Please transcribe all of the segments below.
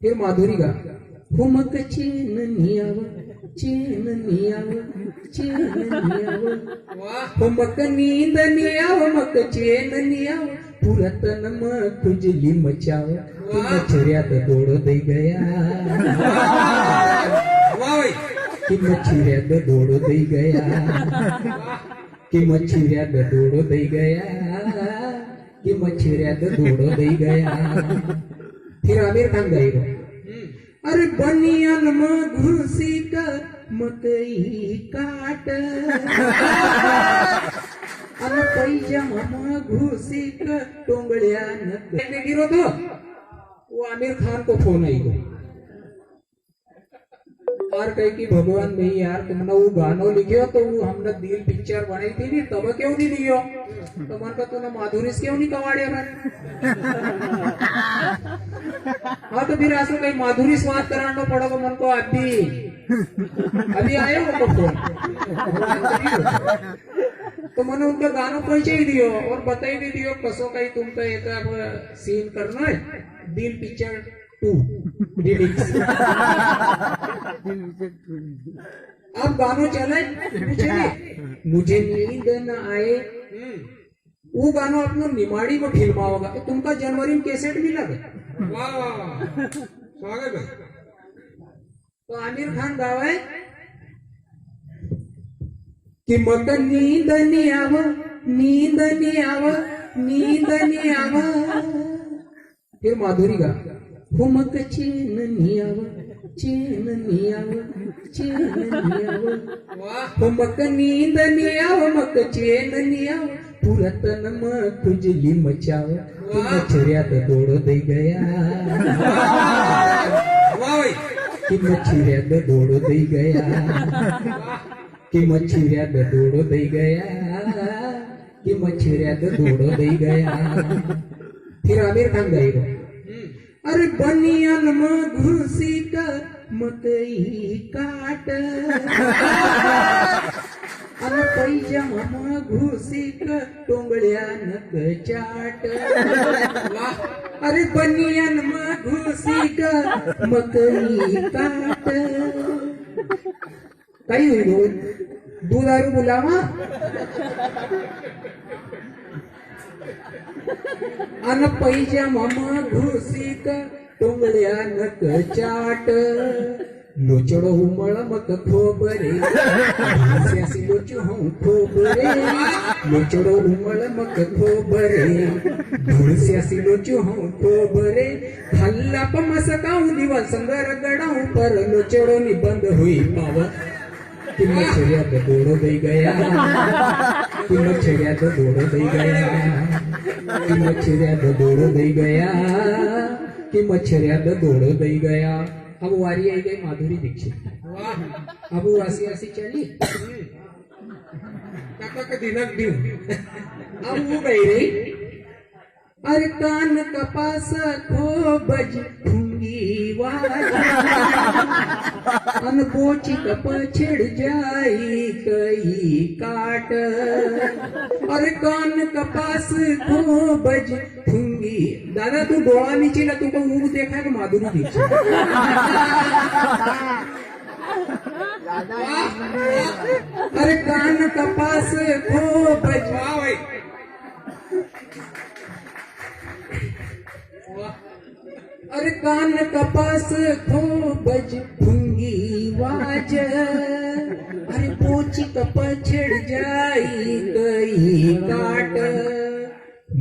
फिर माधुरी गा हुमक चेन नियाव चेन नियाव चेन नियाव हुमक नींद नियाव मक चेन नियाव पुरतन म खुजली मचाव की मच्छऱ्यात दोड दे गया की मच्छऱ्यात दोड दे गया की मच्छऱ्यात दोड दे गया की मच्छऱ्यात दोड दे गया फिर आमिर खान गाएगा अरे बनियान में घुसी का मकई काट अन पैजामा में घुसी का टोंगड़िया न गिरो तो वो आमिर खान को फोन आई गई और कहे कि भगवान भाई यार तुमने वो गानो लिखियो तो वो हमने दिल पिक्चर बनाई थी नहीं तब क्यों नहीं लिखियो तो मन का तूने माधुरी क्यों नहीं कवाड़े हाँ तो फिर ऐसा कहीं माधुरी से बात कराना पड़ेगा मन को अभी आए वो फोन तो मैंने उनका गाना परिचय दियो और बताई भी दियो कसो कहीं तुमका एक अब सीन करना है दिल पिक्चर 2 रिलिक्स अब गानों चले मुझे नींद न आए वो गाना अपना निमाड़ी में फिल्मा होगा तो तुमका जनवरी में कैसेट मिला वाह वाह स्वागत है तो आमिर खान गावे कि मक नींद नहीं आव नींद नहीं आव नींद नहीं आव फिर माधुरी गा हुमक चेन नहीं आव चेन नहीं आव चेन नहीं आव हुमक नींद नहीं आव मक चेन नहीं आव पुरतन म खुजली मचाव की मच्छऱ्यात दोड दे गया की मच्छऱ्यात दोड दे गया की मच्छऱ्यात दोड दे गया की मच्छऱ्यात दोड दे गया फिर आमिर खान गाएगा अरे बनियान में घुसी का मकई काट अन पैजामा में घुसी का टोंगड़िया नक चाट अरे बनियान में घुसी का मकई काट काही होईल दूध दारू बोलावा अन पैजामा में घुसी का टोंगड़िया नक चाट लोचड़ो उमळ मक खोबरे स्यासी लोचो हूँ खोबरे लोचड़ो उमळ मक खोबरे स्यासी लोचो हूँ खोबरे हल्ला पमसकाऊ दिवस संगर गड़ाऊ पर लोचड़ो निबंध हुई पाव कि मच्छरियात दोड़ दे गया कि मच्छरियात दोड़ दे गया कि मच्छरियात दोड़ दे गया कि मच्छरियात दोड़ दे गया अब वारी आई गई माधुरी दीक्षित अब वो ऐसी ऐसी चली दिनक दिन अब वो गई रही अरे कान कपास खो बज ठूंगी अन पोची कप छिड़ जाई कई काट अरे कान कपास खो बज ठूंगी दादा तू डोळा नीचे ना तुमको मुंह देखा है माधुरी दीक्षित अरे कान कपास खो बज अरे कान कपास खो बज ठूंगी वाज अरे पोची कप छिड़ जाई कई काट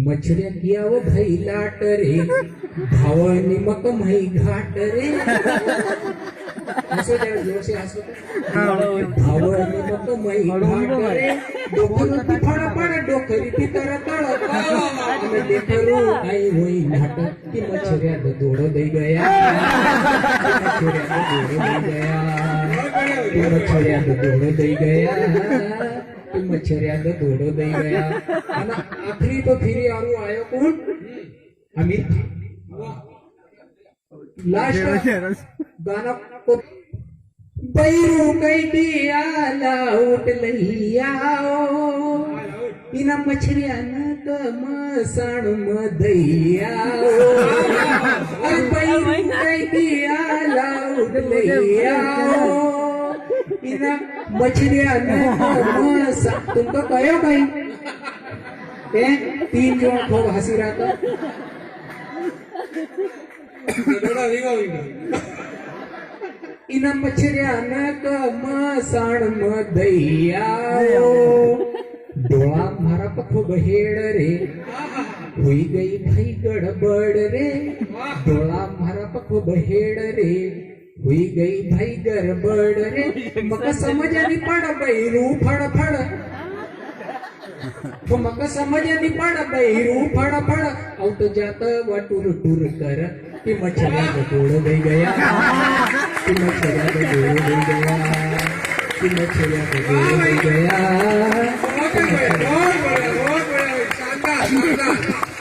मच्छऱ्या किया वो भाई लाट रे भावनी मक मही घाट रे हसो जरा जोर से हसो भावनी मक मही घाट रे डोकरी की फड़ा पड़ डोकरी की तरह तड़ मैं देखरो आई हुई नाटक की मच्छऱ्या दोड़ दे गया मच्छऱ्या दोड़ दे गया मच्छऱ्या दोड़ दे गया मच्छरिया दोड़ो दे गया आखिरी तो फिर आरू आयो कौन अमित लास्ट गाना को बैरू कई दिया लाउट लहियाओ इना मछरिया न कमसण मधैयाओ बैरू कई भैया इना मछलियां तुमको कहो कहीं ते 3 जण खूब हसी रहा इना मछलियां मसाण मधैया डोळा मारा पखो बहेड़ रे हुई गई भाई गड़बड़ रे डोळा मारा पखो बहेड़ रे हुई गई भाई गड़बड़ रे मका समझ आनी पड़ बहिरू फड़ तो मका समझ आनी पड़ बहिरू फड़ औ तो जात व टूर कर कि मछलिया को गोड़ दे गया कि मछलिया को गोड़ दे गया कि मछलिया को गोड़ दे गया बहुत बड़ा शानदार